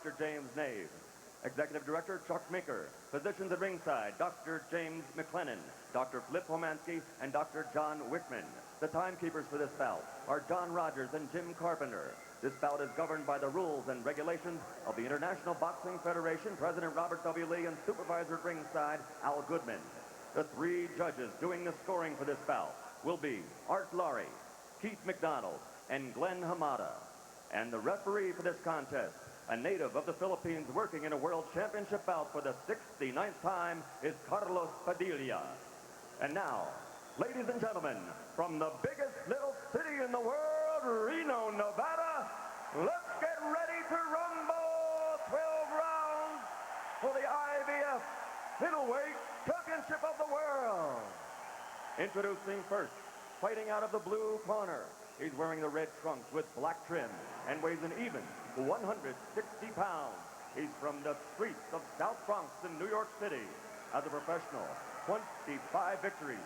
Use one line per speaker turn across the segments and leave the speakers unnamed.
Dr. James Nave. Executive Director, Chuck Meeker. Physicians at ringside, Dr. James McLennan, Dr. Flip Homansky, and Dr. John Wickman. The timekeepers for this bout are John Rogers and Jim Carpenter. This bout is governed by the rules and regulations of the International Boxing Federation, President Robert W. Lee, and Supervisor at ringside, Al Goodman. The three judges doing the scoring for this bout will be Art Laurie, Keith McDonald, and Glenn Hamada. And the referee for this contest, a native of the Philippines working in a world championship bout for the 69th time, is Carlos Padilla. And now, ladies and gentlemen, from the biggest little city in the world, Reno, Nevada, let's get ready to rumble 12 rounds for the IBF Middleweight Championship of the World. Introducing first, fighting out of the blue corner. He's wearing the red trunks with black trim and weighs an even 160 pounds. He's from the streets of South Bronx in New York City. As a professional, 25 victories,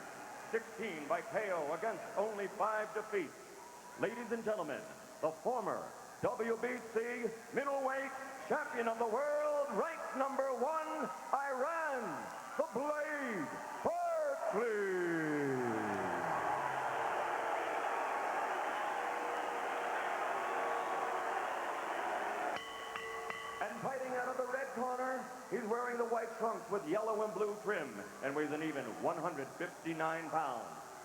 16 by KO against only 5 defeats. Ladies and gentlemen, the former WBC middleweight champion of the world, ranked number 1, Iran, the Blade, Barkley. And fighting out of the red corner, he's wearing the white trunks with yellow and blue trim and weighs an even 159 pounds.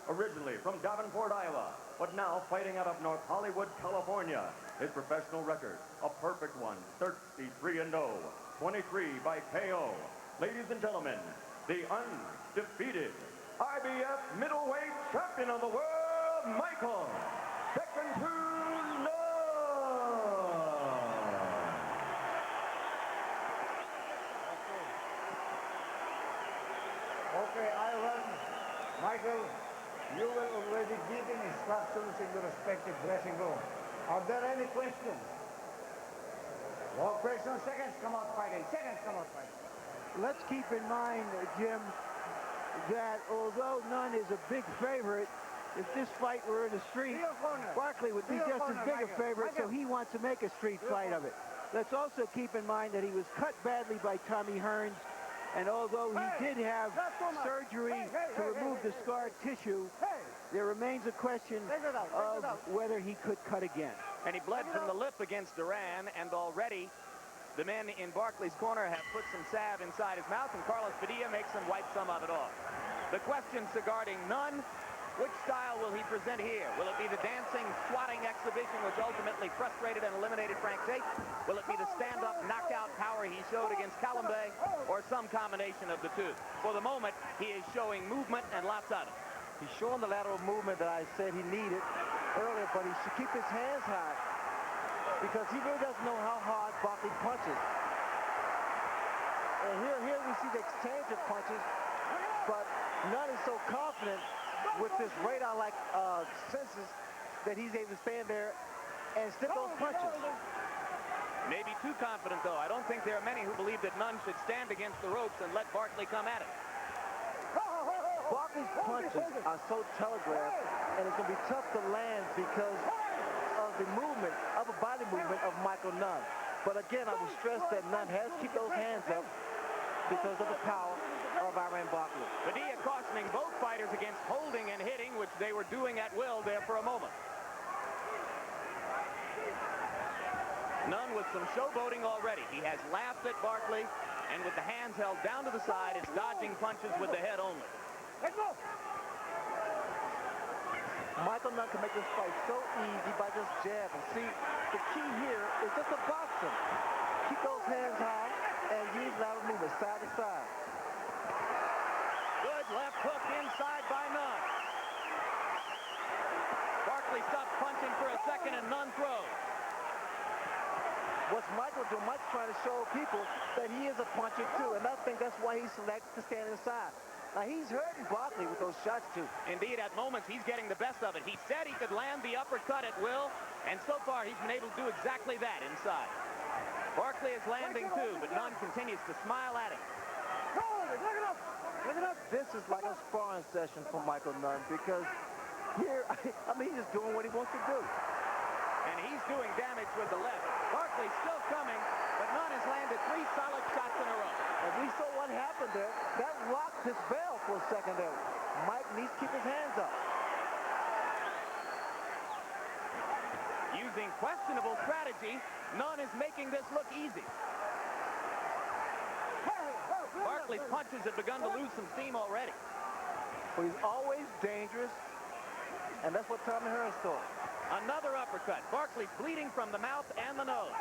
Originally from Davenport, Iowa, but now fighting out of North Hollywood, California. His professional record, a perfect one, 33-0, 23 by KO. Ladies and gentlemen, the undefeated IBF middleweight champion of the world, Michael Second to Nunn.
Okay, Ivan, Michael, you were already given instructions in the respective dressing room. Are there any questions? No questions. Seconds come out fighting. Seconds come out fighting.
Let's keep in mind, Jim, that although Nunn is a big favorite, if this fight were in the street, Barkley would be just as big a favorite, so he wants to make a street fight of it. Let's also keep in mind that he was cut badly by Tommy Hearns, and although he did have surgery to remove the scar tissue, there remains a question of whether he could cut again.
And he bled from the lip against Duran, and already the men in Barkley's corner have put some salve inside his mouth, and Carlos Padilla makes them wipe some of it off. The questions regarding Nunn: which style will he present here? Will it be the dancing, swatting exhibition which ultimately frustrated and eliminated Frank Tate? Will it be the stand-up knockout power he showed against Columbay, or some combination of the two? For the moment, he is showing movement and lots of it.
He's showing the lateral movement that I said he needed earlier, but he should keep his hands high because he really doesn't know how hard Barkley punches. And here we see the exchange of punches, but Nunn is so confident with this radar-like senses that he's able to stand there and stick those punches.
Maybe too confident, though. I don't think there are many who believe that Nunn should stand against the ropes and let Barkley come at it.
Barkley's punches are so telegraphed, and it's going to be tough to land because of the movement, upper body movement of Michael Nunn. But again, I would stress that Nunn has to keep those hands up because of the power of Iran Barkley.
Padilla cautioning both fighters against holding and hitting, which they were doing at will there for a moment. Nunn with some showboating already. He has laughed at Barkley, and with the hands held down to the side, is dodging punches with the head only.
Let's go!
Michael Nunn can make this fight so easy by just jabbing. See, the key here is just to box him. Keep those hands high and use lateral movement side to side.
Good left hook inside by Nunn. Barkley stops punching for a second, and Nunn throws.
What's Michael doing? Mike's trying to show people that he is a puncher too, and I think that's why he selected to stand inside. Now, he's hurting Barkley with those shots, too.
Indeed, at moments, he's getting the best of it. He said he could land the uppercut at will, and so far, he's been able to do exactly that inside. Barkley is landing, too, but Nunn continues to smile at him.
This is like a sparring session for Michael Nunn, because here, I mean, he's just doing what he wants to do.
And he's doing damage with the left. Barkley's still coming, but Nunn is
happened there. That locked his bell for a second there. Mike needs to keep his hands up.
Using questionable strategy, Nunn is making this look easy. Barkley's punches have begun to lose some steam already.
Well, he's always dangerous, and that's what Tommy Hearns thought.
Another uppercut. Barkley bleeding from the mouth and the nose.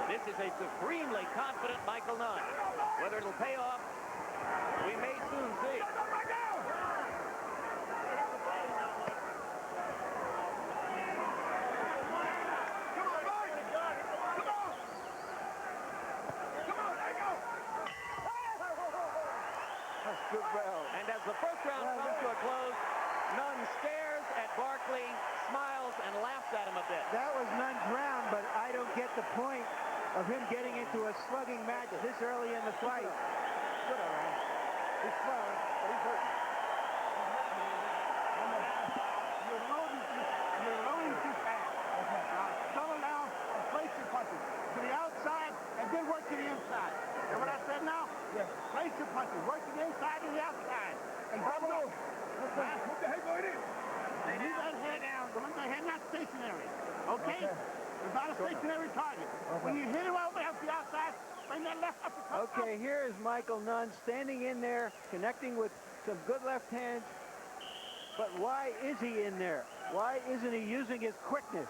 This is a supremely confident Michael Nunn. Whether it'll pay off, we may soon see. And as the first round comes to a close, Nunn stares at Barkley, smiles, and laughs at him a bit.
That was Nunn's round, but I don't get the point of him getting into a slugging match this early in the fight.
Good, all right. He's smiling, but he's hurting. You're loading too fast. Now, settle down and place your punches to the outside and then work to the inside. Hear what I said now? Yes. Place your punches. Work to the inside and the outside. And double up. What the heck going in? Leave that head down. Don't that head not stationary. Okay? It's not a stationary target. When you hit it over the outside, bring that left uppercut.
Okay, here is Michael Nunn standing in there, connecting with some good left hands. But why is he in there? Why isn't he using his quickness?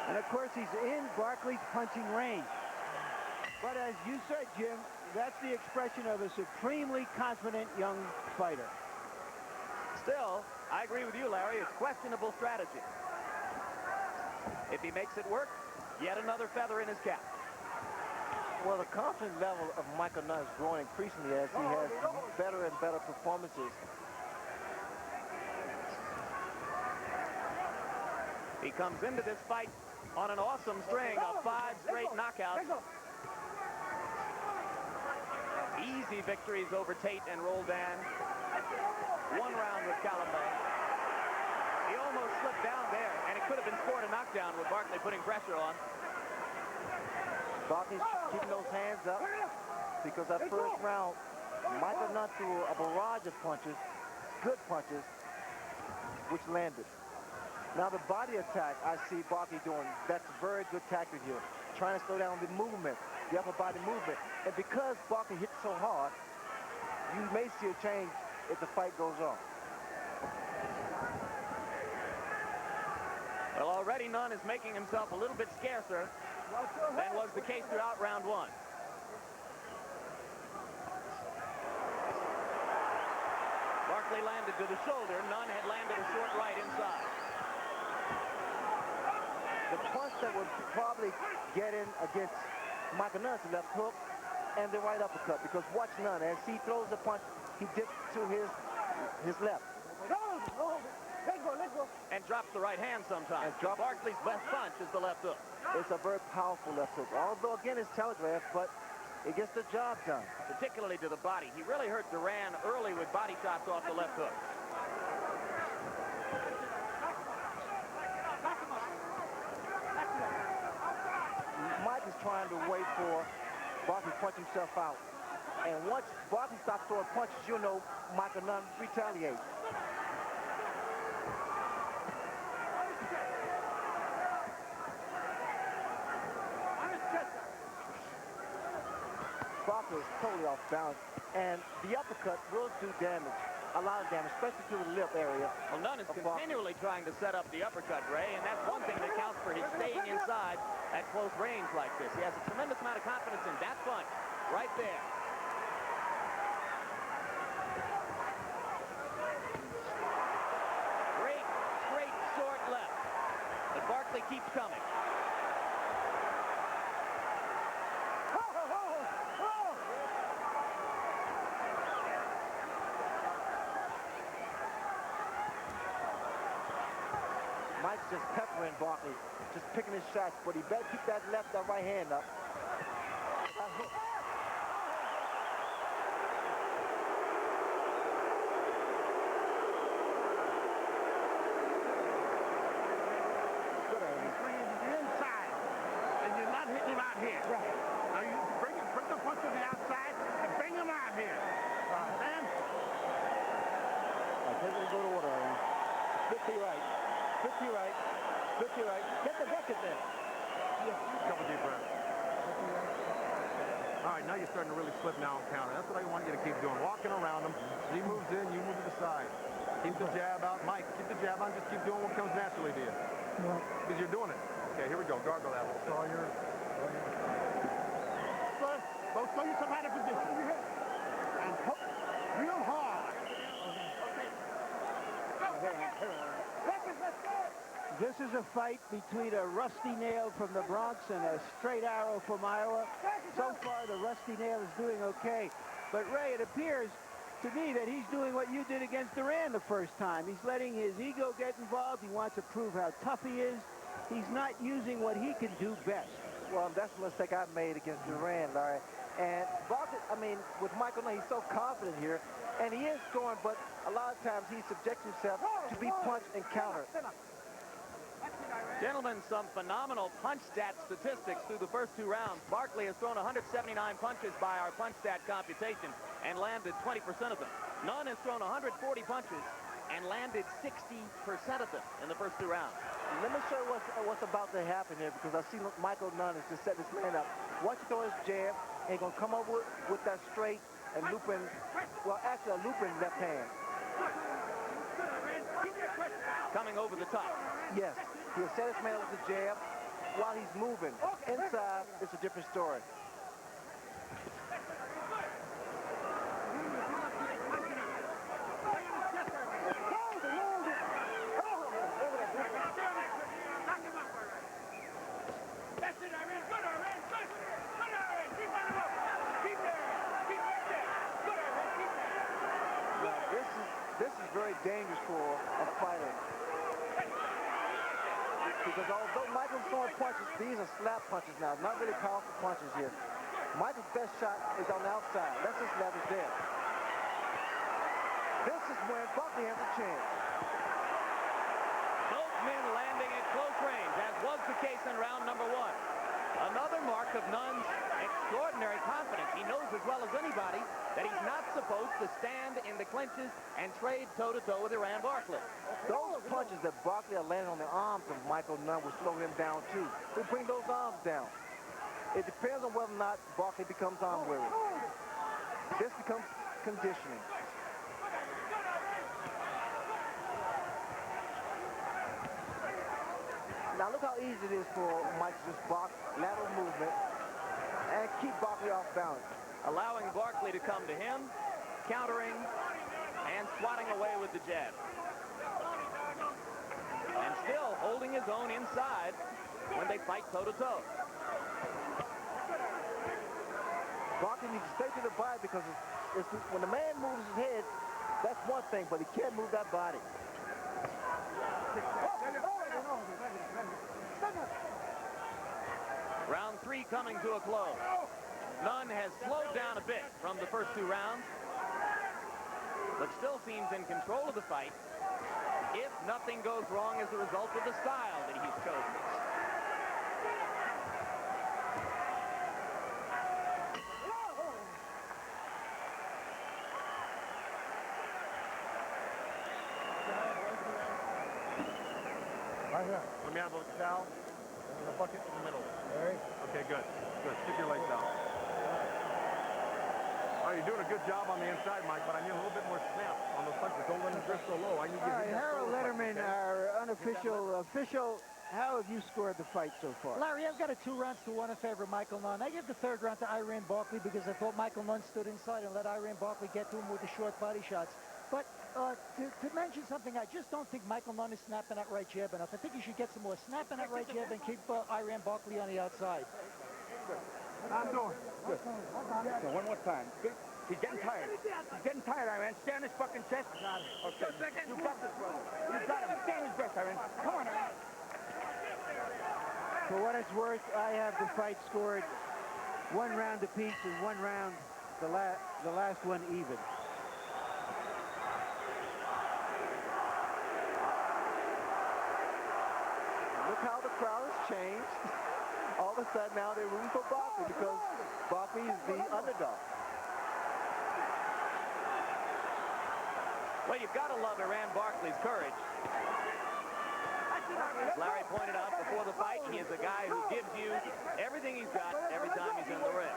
And of course, he's in Barkley's punching range. But as you said, Jim, that's the expression of a supremely confident young fighter.
Still, I agree with you, Larry. It's questionable strategy. If he makes it work, yet another feather in his cap.
Well, the confidence level of Michael Nunn is growing increasingly as he has better and better performances.
He comes into this fight on an awesome string of 5 straight knockouts. Easy victories over Tate and Roldan. 1 round with Calambay. He almost slipped down there, and it could have been scored a knockdown with Barkley putting pressure on.
Barkley's keeping those hands up because that first round, Michael Nunn threw a barrage of punches, good punches, which landed. Now the body attack I see Barkley doing, that's a very good tactic here. Trying to slow down the movement, the upper body movement. And because Barkley hits so hard, you may see a change if the fight goes on.
Well, already Nunn is making himself a little bit scarcer than was the case throughout round 1. Barkley landed to the shoulder. Nunn had landed a short right inside.
The punch that would probably get in against Michael Nunn's left hook and the right uppercut, because watch Nunn, as he throws the punch, he dips to his left.
And drops the right hand sometimes. And Barkley's best punch is the left hook.
It's a very powerful left hook. Although, again, it's telegraphed, but it gets the job done.
Particularly to the body. He really hurt Duran early with body shots off the left hook.
Mike is trying to wait for Barkley to punch himself out. And once Barkley stops throwing punches, you know Michael Nunn retaliates. Barkley is totally off balance, and the uppercut will do damage, a lot of damage, especially to the lip area.
Well, Nunn is continually trying to set up the uppercut, Ray, and that's one thing that counts for his staying inside at close range like this. He has a tremendous amount of confidence in that punch right there. Great, straight, short left. But Barkley keeps coming.
Mike's just peppering Barkley, just picking his shots, but he better keep that left or right hand up.
in.
Couple deep breaths. All right, now you're starting to really slip now and counter. That's what I want you to keep doing. Walking around him. As he moves in, you move to the side. Keep the jab out. Mike, keep the jab on. Just keep doing what comes naturally to you. Because you're doing it. Okay, here we go. Gargle that little bit.
Both show you some kind of position. And hook real hard.
This is a fight between a Rusty Nail from the Bronx and a Straight Arrow from Iowa. So far, the Rusty Nail is doing okay. But, Ray, it appears to me that he's doing what you did against Duran the first time. He's letting his ego get involved. He wants to prove how tough he is. He's not using what he can do best.
Well, that's the mistake I made against Duran, Larry. And Barkley, I mean, with Michael Nunn, he's so confident here. And he is scoring, but a lot of times he subjects himself to be punched and countered.
Gentlemen, some phenomenal punch stat statistics through the first 2 rounds. Barkley has thrown 179 punches by our punch stat computation and landed 20% of them. Nunn has thrown 140 punches and landed 60% of them in the first 2 rounds.
Let me show you what's about to happen here, because I see Michael Nunn is just setting this man up. Watch him throw his jab, and he's going to come over with that straight and looping, well, actually a looping left hand.
Coming over the top.
Yes, he'll set his man with the jab while he's moving. Inside, it's a different story. This is very dangerous for a fighter. Because although Michael's throwing punches, these are slap punches now, not really powerful punches here. Michael's best shot is on the outside. That's his leverage there. This is when Barkley has a chance.
Both men landing at close range, as was the case in round number 1. Another mark of Nunn's extraordinary confidence. He knows as well as anybody that he's not supposed to stand in the clinches and trade toe-to-toe with Iran Barkley.
Those punches that Barkley are landing on the arms of Michael Nunn will slow him down too. He'll bring those arms down. It depends on whether or not Barkley becomes arm weary. This becomes conditioning. Now look how easy it is for Mike to just box lateral movement and keep Barkley off balance.
Allowing Barkley to come to him, countering, and swatting away with the jab. And still holding his own inside when they fight toe-to-toe.
Barkley needs to stay to the body, because when the man moves his head, that's one thing, but he can't move that body.
Round 3 coming to a close. Nunn has slowed down a bit from the first 2 rounds, but still seems in control of the fight if nothing goes wrong as a result of the style that he's chosen.
Right here. Let me have a towel. And a bucket in the middle. All right. Okay, good. Good. Stick your legs out. All right, you're doing a good job on the inside, Mike, but I need a little bit more snap on those punches. Don't let them drift so low. I need you to
All right,
hit that
Harold
shoulder
Letterman,
punch, okay?
our unofficial official. How have you scored the fight so far?
Larry, I've got a 2 rounds to 1 in favor of Michael Nunn. I give the 3rd round to Iran Barkley because I thought Michael Nunn stood inside and let Iran Barkley get to him with the short body shots. But to mention something, I just don't think Michael Nunn is snapping that right jab enough. I think he should get some more snapping that right jab and keep Iran Barkley on the outside.
I'm doing. Good. So one more time. He's getting tired. He's getting tired, Iran. Stay on his fucking chest. Okay. You got this, brother. You got him. Stay on his breast, Iran. Come on, Iran.
For what it's worth, I have the fight scored 1 round apiece and 1 round, the last one even.
Look how the crowd has changed. All of a sudden now they're rooting for Barkley because Barkley is the underdog.
Well, you've got to love Iran Barkley's courage. As Larry pointed out before the fight, he is a guy who gives you everything he's got every time he's in the ring.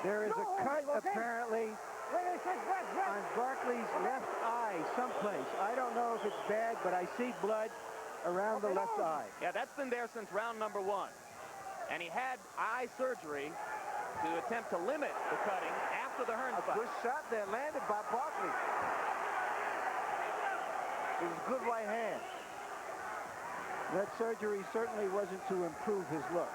There is a cut, apparently, on Barkley's left eye someplace. I don't know if it's bad, but I see blood around the left eye.
Yeah, that's been there since round number 1. And he had eye surgery to attempt to limit the cutting after the Hearns fight.
A good shot there, landed by Barkley. It was a good right hand.
That surgery certainly wasn't to improve his look.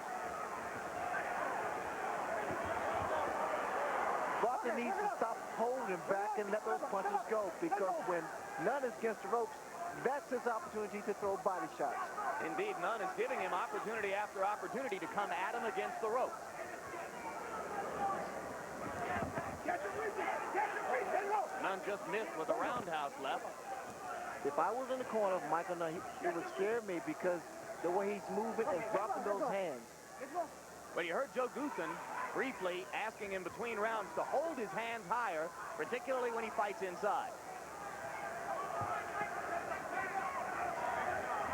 Barkley needs to stop holding back and let those punches go, because when Nunn is against the ropes, that's his opportunity to throw body shots.
Indeed, Nunn is giving him opportunity after opportunity to come at him against the ropes. Nunn just missed with a roundhouse left.
If I was in the corner of Michael Nunn, it would scare me, because the way he's moving and dropping those hands.
Well, you heard Joe Goosen briefly asking him between rounds to hold his hands higher, particularly when he fights inside.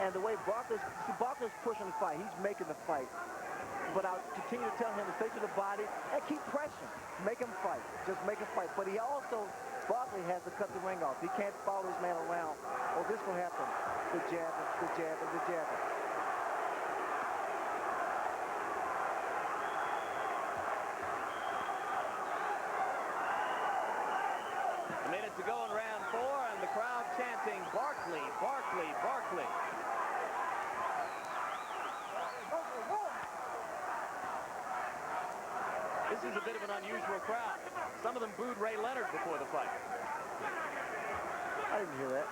And the way Barkley's pushing the fight, he's making the fight. But I'll continue to tell him to stay to the body and keep pressing. Make him fight. Just make him fight. But he also, Barkley has to cut the ring off. He can't follow his man around. Oh, this will happen. The jab, the jab, and the jab.
A minute to go in round 4, and the crowd chanting, Barkley, Barkley, Barkley. This is a bit of an unusual crowd. Some of them booed Ray Leonard before the fight.
I didn't hear that.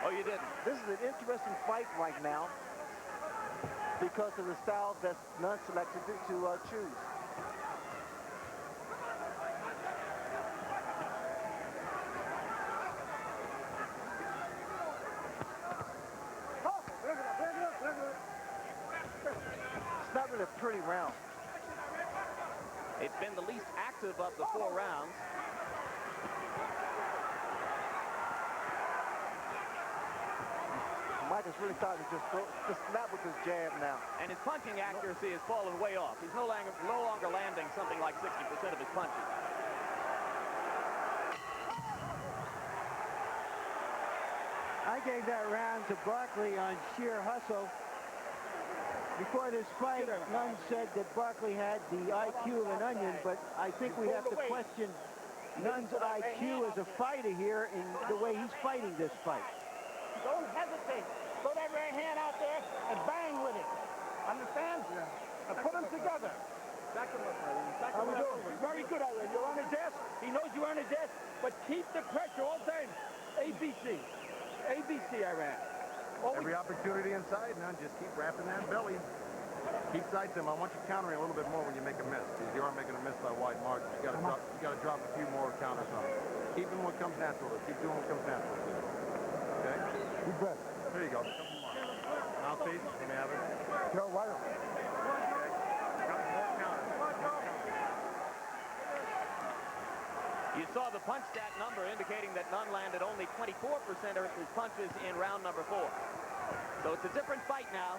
Oh, you didn't?
This is an interesting fight right now because of the style that Nunn selected to choose. It's not really a pretty round.
It's been the least active of the 4 rounds.
Mike is really starting to just snap with his jab now.
And his punching accuracy has fallen way off. He's no longer landing something like 60% of his punches.
I gave that round to Barkley on sheer hustle. Before this fight, Nunn said that Barkley had the IQ of an onion, but I think we have to question Nunn's IQ as a fighter here in the way he's fighting this fight.
Don't hesitate. Throw that right hand out there and bang with it. Understand? Yeah. And put them together.
Back him up, Irene.
How we doing? Very good, Irene. You're on his desk. He knows you're on his desk, but keep the pressure all the time. ABC. ABC, Irene.
Every opportunity inside, now just keep wrapping that belly. Keep sights him. I want you countering a little bit more when you make a miss, because you are making a miss by wide margins. You got to drop a few more counters on him. Keep him what comes natural. Keep doing what comes natural. Okay?
Deep breath.
There you go. Mouthpiece. Let me have it.
Joe, why?
You saw the punch stat number indicating that Nunn landed only 24% of his punches in round number 4. So it's a different fight now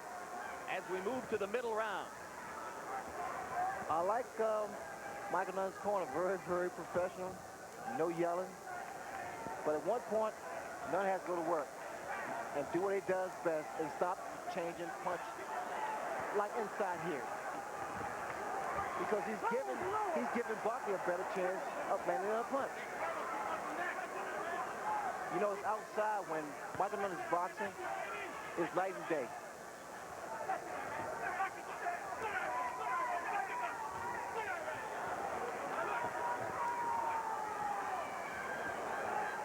as we move to the middle round.
I like Michael Nunn's corner. Very, very professional. No yelling. But at one point, Nunn has to go to work and do what he does best and stop changing punch like inside here. Because he's giving Barkley a better chance of landing a punch. You know, it's outside when Michael Nunn is boxing, it's night and day.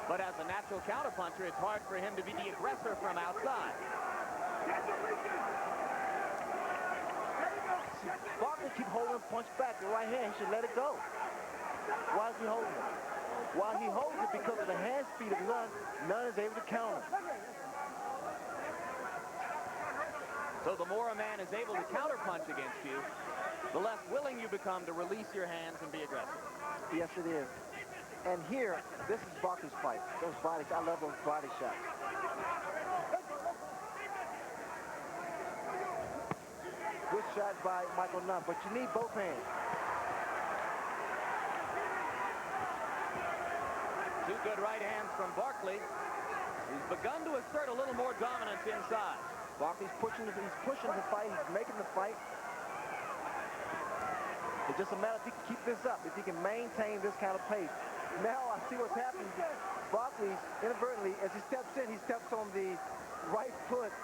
But as a natural counterpuncher, it's hard for him to be the aggressor from outside.
Barkley keep holding punch back the right hand. He should let it go. Why is he holding it? While he holds it, because of the hand speed of Nunn, Nunn is able to counter.
So the more a man is able to counterpunch against you, the less willing you become to release your hands and be aggressive.
Yes, it is. And here, this is Barkley's fight. Those bodies, I love those body shots. Good shot by Michael Nunn, but you need both hands.
Two good right hands from Barkley. He's begun to assert a little more dominance inside.
Barkley's pushing the fight. He's making the fight. It's just a matter if he can keep this up, if he can maintain this kind of pace. Now I see what's happening. Barkley, inadvertently, as he steps in, he steps on the right foot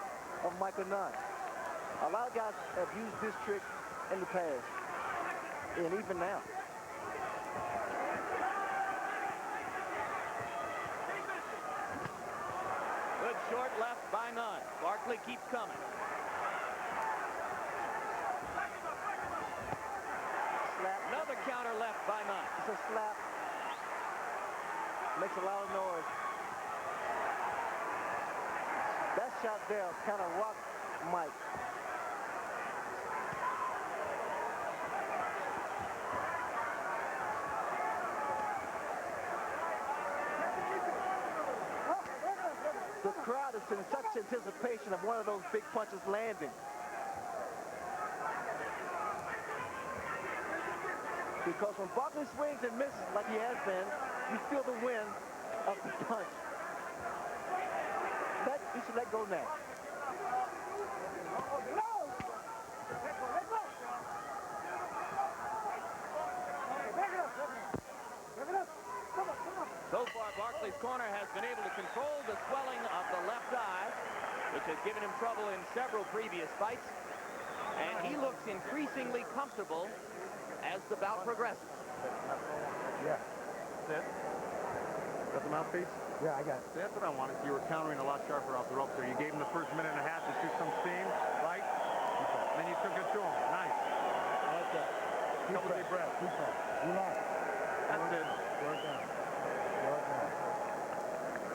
of Michael Nunn. A lot of guys have used this trick in the past, and even now.
Good short left by Nunn. Barkley keeps coming.
Slap.
Another counter left by Nunn.
It's a slap. Makes a lot of noise. That shot there kind of rocked Mike. The crowd is in such anticipation of one of those big punches landing. Because when Barkley swings and misses like he has been, you feel the wind of the punch. You should let go now.
So far, Barkley's corner has been able to control the swelling of the left eye, which has given him trouble in several previous fights. And he looks increasingly comfortable as the bout progresses.
Yeah. That's it? Got the mouthpiece?
Yeah, I got it.
That's what I wanted. You were countering a lot sharper off the ropes there. You gave him the first minute and a half to shoot some steam, right? Then you took it to him. Nice.
That's it.
Couple deep breaths.
Relax.
That's it.
Work on it. Work on it.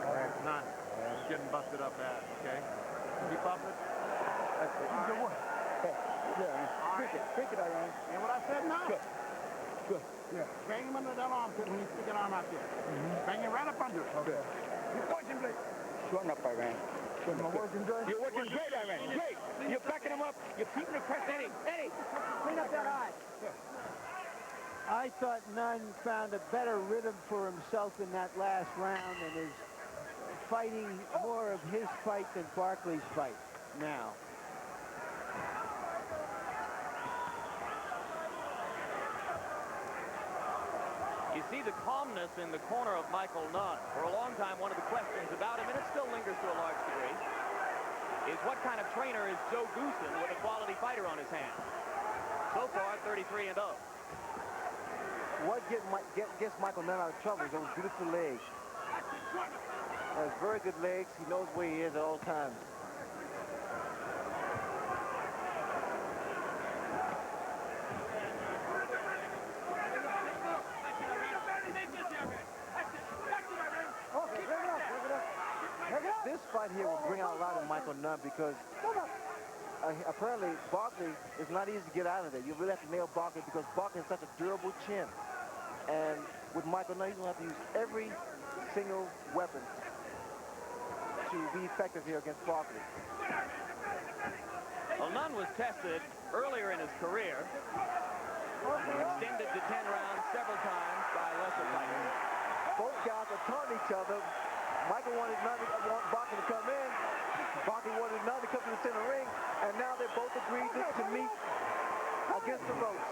All right, Nunn. He's getting busted up bad, okay? Keep up it.
That's it.
All
Good
right.
one. Hey, yeah, pick it, Iran.
And what I said now?
Good. Good. Yeah.
Bang him under that armpit when you stick an arm out there. Bang it right up under it.
Okay.
You're pushing, Blake.
Shorten up, Iran.
Am I working good?
You're working great, Iran. Great. You're backing him up. You're keeping the press. Eddie, clean up that eye.
I thought Nunn found a better rhythm for himself in that last round and is fighting more of his fight than Barkley's fight now.
You see the calmness in the corner of Michael Nunn. For a long time, one of the questions about him, and it still lingers to a large degree, is what kind of trainer is Joe Goosen with a quality fighter on his hands? So far, 33-0.
What gets Michael Nunn out of trouble is those beautiful legs. He has very good legs. He knows where he is at all times. This fight here will bring out a lot of Michael Nunn because apparently Barkley is not easy to get out of there. You really have to nail Barkley because Barkley has such a durable chin. And with Michael Nunn, he's going to have to use every single weapon to be effective here against Barkley.
Well, Nunn was tested earlier in his career, extended to 10 rounds several times by lesser fighters.
Both guys are taunting each other. Michael wanted Barkley to come in. Barkley wanted Nunn to come to the center ring. And now they both agreed to meet against the ropes.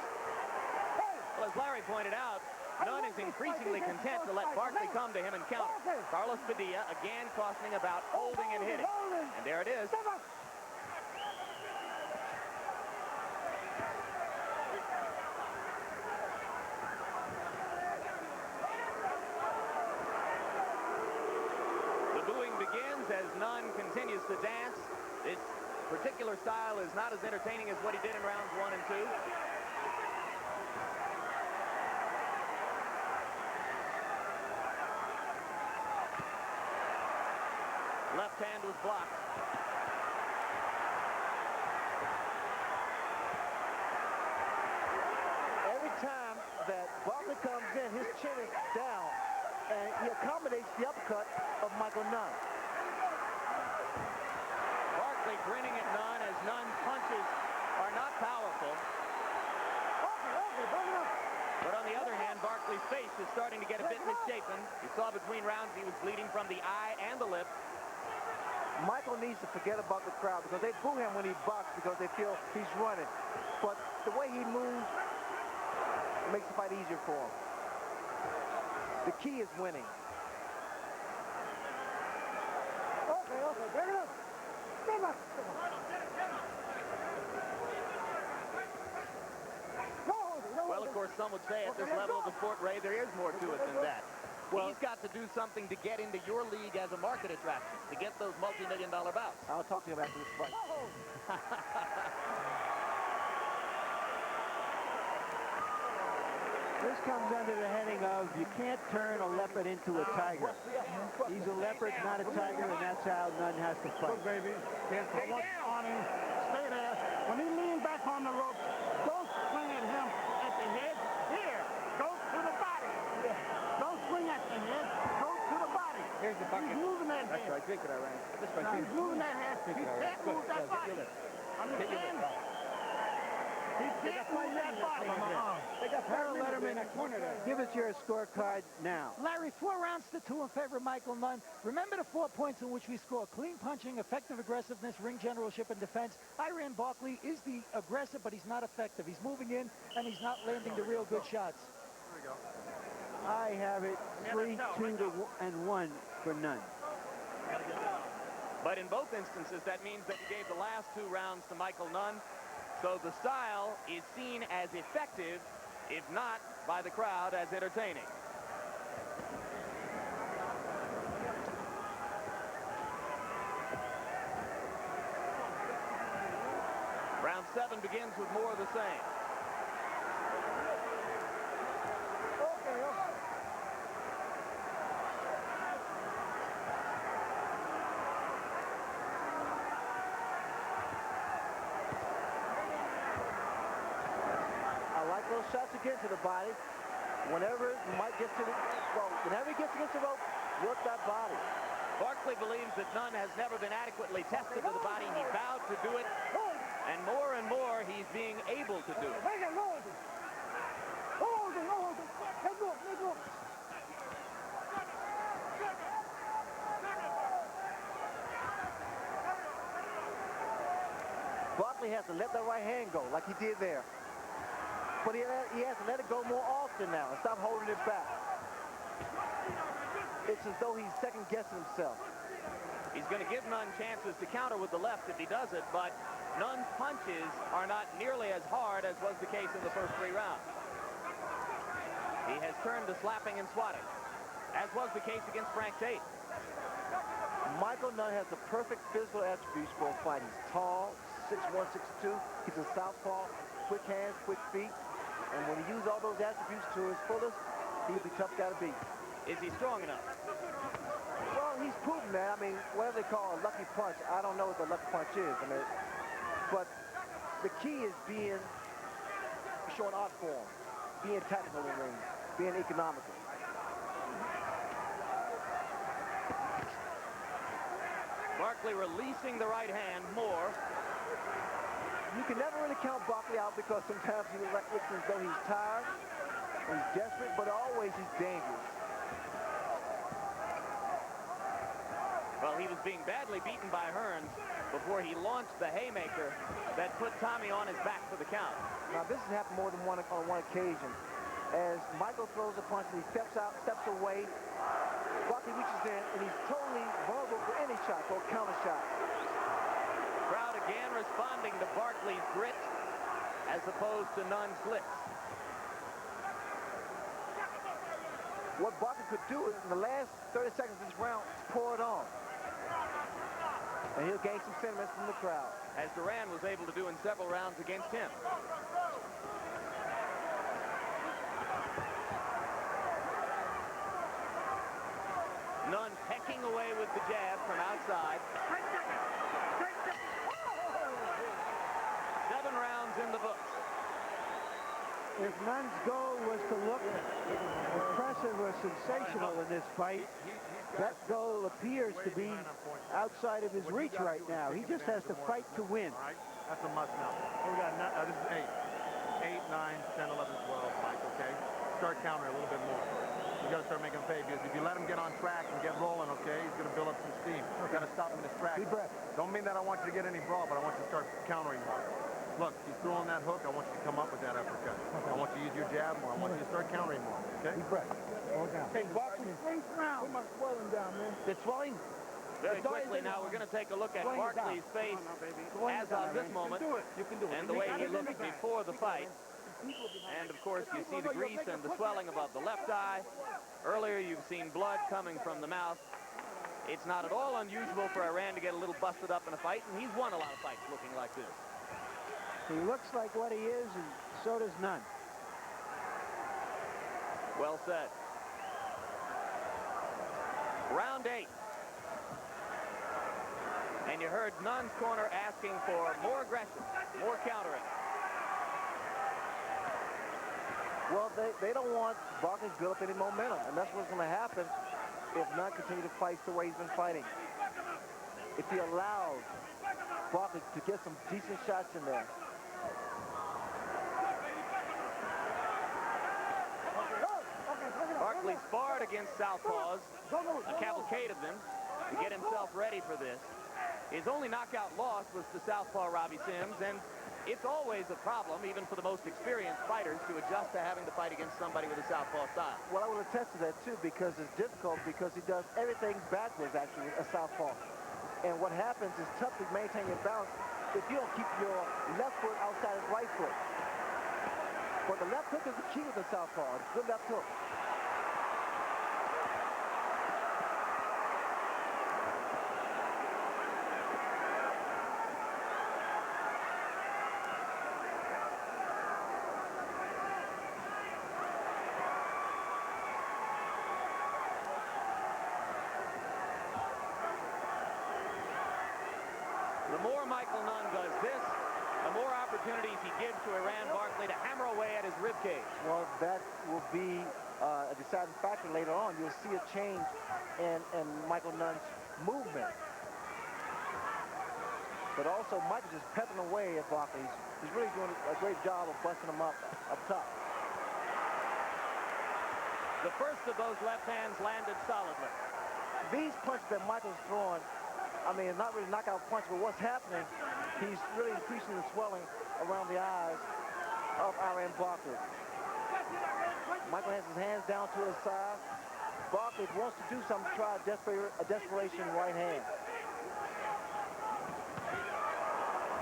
Well, as Larry pointed out, Nunn is increasingly content to let Barkley come to him and counter. Carlos Padilla again cautioning about holding and hitting. And there it is. The booing begins as Nunn continues to dance. This particular style is not as entertaining as what he did in rounds 1 and 2. Left hand was blocked.
Every time that Barkley comes in, his chin is down. Nunn.
Barkley grinning at Nunn as Nunn's punches are not powerful. But on the other hand, Barkley's face is starting to get a bit misshapen. You saw between rounds he was bleeding from the eye and the lip.
Michael needs to forget about the crowd because they boo him when he boxes because they feel he's running. But the way he moves makes the fight easier for him. The key is winning.
Bring it up. Bring it up.
Well, of course, some would say at this level of the sport, Ray, there is more to it than that. Well, he's got to do something to get into your league as a market attraction, to get those multi-million-dollar bouts.
I'll talk to him after this fight.
This comes under the heading of you can't turn a leopard into a tiger. He's a leopard, not a tiger, and that's how Nunn has to fight.
Good, baby. Can't put much on him. Stay there. When he leans back on the ropes, don't swing at him at the head. Here, go to the body. Don't swing at the head. Go to the body. Here's the bucket. He's moving that head.
That's right. Drink it, I ran. This
Now, he's moving that head. He can't move that body. Understand? He can't move that body.
Harold Letterman, give us your scorecard now.
Larry, 4 rounds to 2 in favor of Michael Nunn. Remember the 4 points in which we score: clean punching, effective aggressiveness, ring generalship, and defense. Iran Barkley is the aggressor, but he's not effective. He's moving in, and he's not landing the real good shots.
There we go.
I have it 3-2-1 for Nunn.
But in both instances, that means that he gave the last 2 rounds to Michael Nunn. So the style is seen as effective, if not by the crowd as entertaining. Round 7 begins with more of the same.
Those shots against the body. Whenever Mike gets to the whenever he gets against the rope, work that body.
Barkley believes that Nunn has never been adequately tested to the body. He vowed to do it, and more he's being able to do it.
Barkley has to let that right hand go like he did there. But he has to let it go more often now and stop holding it back. It's as though he's second-guessing himself.
He's going to give Nunn chances to counter with the left if he does it, but Nunn's punches are not nearly as hard as was the case in the first 3 rounds. He has turned to slapping and swatting, as was the case against Frank Tate.
Michael Nunn has the perfect physical attributes for a fight. He's tall, 6'1", 6'2". He's a southpaw, quick hands, quick feet. And when he uses all those attributes to his fullest, he'll be tough guy to beat.
Is he strong enough?
Well, he's proven that. I mean, whatever they call a lucky punch, I don't know what the lucky punch is. I mean, but the key is showing art form, being tactical in the ring, being economical.
Barkley releasing the right hand more.
You can never really count Barkley out because sometimes he looks as though he's tired, he's desperate, but always he's dangerous.
Well, he was being badly beaten by Hearns before he launched the haymaker that put Tommy on his back for the count.
Now, this has happened more than on one occasion. As Michael throws a punch and he steps away, Barkley reaches in and he's totally vulnerable for any shot, for a counter shot.
Crowd again responding to Barkley's grit as opposed to Nunn's flicks.
What Barkley could do is in the last 30 seconds of this round, pour it on. And he'll gain some sentiments from the crowd.
As Duran was able to do in several rounds against him. Nunn pecking away with the jab from outside. 7 rounds in the books.
If Nunn's goal was to look impressive or sensational in this fight, That goal appears to be outside of his reach right now. He just has to fight to win.
All right? That's a must now. Oh, we got this is 8, 9, 10, 11, 12, Mike, okay? Start countering a little bit more. You got to start making pay, because if you let him get on track and get rolling, okay, he's going to build up some steam. You got to stop him in his tracks.
Deep breath.
Don't mean that I want you to get any brawl, but I want you to start countering more. Look, he's throwing that hook. I want you to come up with that uppercut. I want you to use your jab more. I want you to start countering more, okay?
Deep breath. Hold down.
Hey, Barkley, put my swelling down, man.
It's swelling?
Very quickly now, we're going to take a look at Barkley's face as of this moment and the way he looked before the fight. And, of course, you see the grease and the swelling above the left eye. Earlier, you've seen blood coming from the mouth. It's not at all unusual for Iran to get a little busted up in a fight, and he's won a lot of fights looking like this.
He looks like what he is, and so does Nunn.
Well said. Round 8. And you heard Nunn's corner asking for more aggression, more countering.
Well, they don't want Barkley to build up any momentum, and that's what's going to happen if Nunn continues to fight the way he's been fighting. If he allows Barkley to get some decent shots in there.
Barkley sparred against southpaws, a cavalcade of them, to get himself ready for this. His only knockout loss was to southpaw Robbie Sims, and it's always a problem, even for the most experienced fighters, to adjust to having to fight against somebody with a southpaw style.
Well, I will attest to that, too, because it's difficult, because he does everything backwards, actually, a southpaw. And what happens is tough to maintain your balance if you don't keep your left foot outside his right foot. But the left hook is the key with the southpaw. It's good left hook.
The more Michael Nunn does this, the more opportunities he gives to Iran Barkley to hammer away at his ribcage.
Well, that will be a deciding factor later on. You'll see a change in Michael Nunn's movement. But also, Michael's just peppering away at Barkley. He's really doing a great job of busting him up top.
The first of those left hands landed solidly.
These punches that Michael's throwing, I mean, not really knockout punches, but what's happening, he's really increasing the swelling around the eyes of Iran Barkley. Michael has his hands down to his side. Barkley wants to do something, try a desperation right hand.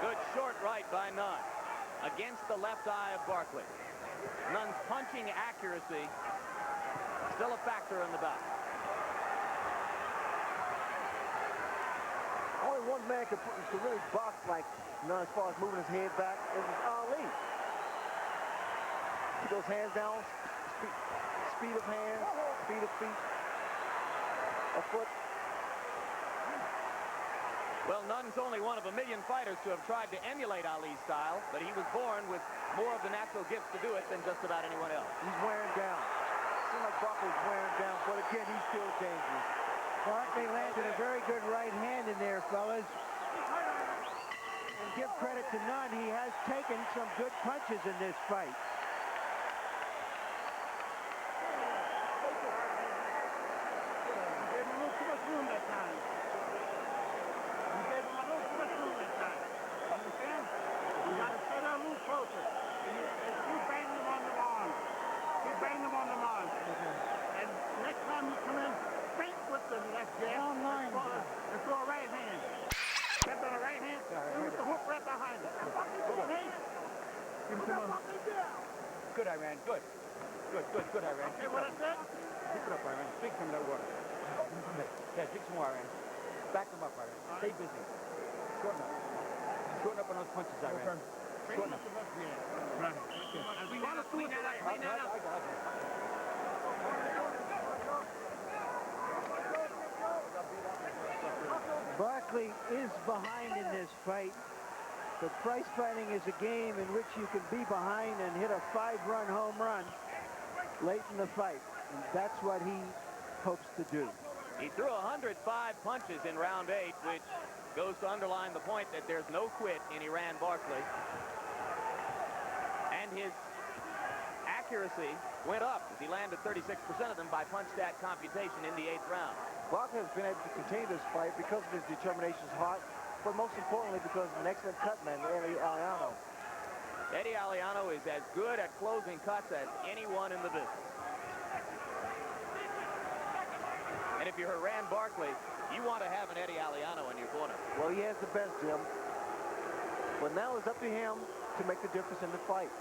Good short right by Nunn against the left eye of Barkley. Nunn's punching accuracy still a factor in the bout.
Only one man could really box like Nunn as far as moving his head back. It was Ali. Keep those hands down. Speed of hands, speed of feet, a foot.
Well, Nunn's only one of a million fighters to have tried to emulate Ali's style, but he was born with more of the natural gifts to do it than just about anyone else.
He's wearing down. Seems like Barkley's wearing down, but again, he's still dangerous.
Barkley landed a very good right hand in there, fellas. And give credit to Nunn. He has taken some good punches in this fight.
Good, Iran. Good. Good, Iran. Hey, what I said? Keep it up, Iran. Drink some of that water. Yeah, drink some more, Iran. Back them up, Iran. Stay busy. Shorten up. Shorten up on those punches, Iran. Shorten up. Right. We want to clean that up. Clean that up.
Barkley is behind in this fight. But prize fighting is a game in which you can be behind and hit a 5-run home run late in the fight. And that's what he hopes to do.
He threw 105 punches in round 8, which goes to underline the point that there's no quit in Iran Barkley. And his accuracy went up as he landed 36% of them by punch stat computation in the 8th round.
Barkley has been able to continue this fight because of his determination's heart, but most importantly because of an excellent cutman, Eddie Aliano.
Eddie Aliano is as good at closing cuts as anyone in the business. And if you're Iran Barkley, you want to have an Eddie Aliano in your corner.
Well, he has the best, Jim. But now it's up to him to make the difference in the fight.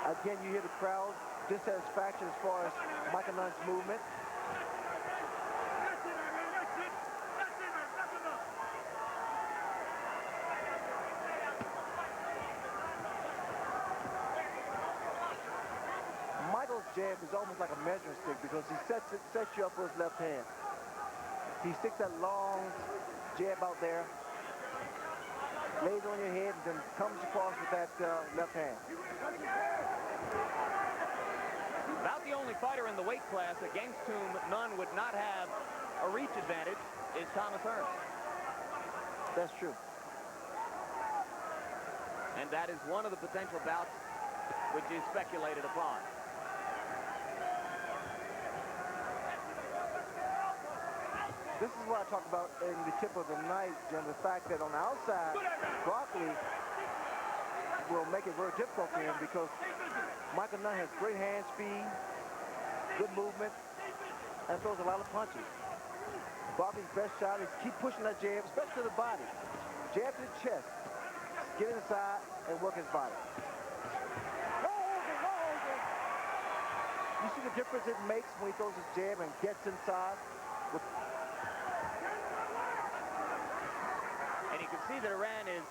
Again, you hear the crowd dissatisfaction as far as Michael Nunn's movement. Michael's jab is almost like a measuring stick because he sets you up with his left hand. He sticks that long jab out there, lays on your head, and then comes across with that left hand.
About the only fighter in the weight class against whom Nunn would not have a reach advantage is Thomas Hearns.
That's true.
And that is one of the potential bouts which is speculated upon.
This is what I talked about in the tip of the night, Jim, the fact that on the outside, Barkley will make it very difficult for him because Michael Nunn has great hand speed, good movement, and throws a lot of punches. Barkley's best shot is keep pushing that jab, especially to the body. Jab to the chest, get inside, and work his body. You see the difference it makes when he throws his jab and gets inside?
And you can see that Iran is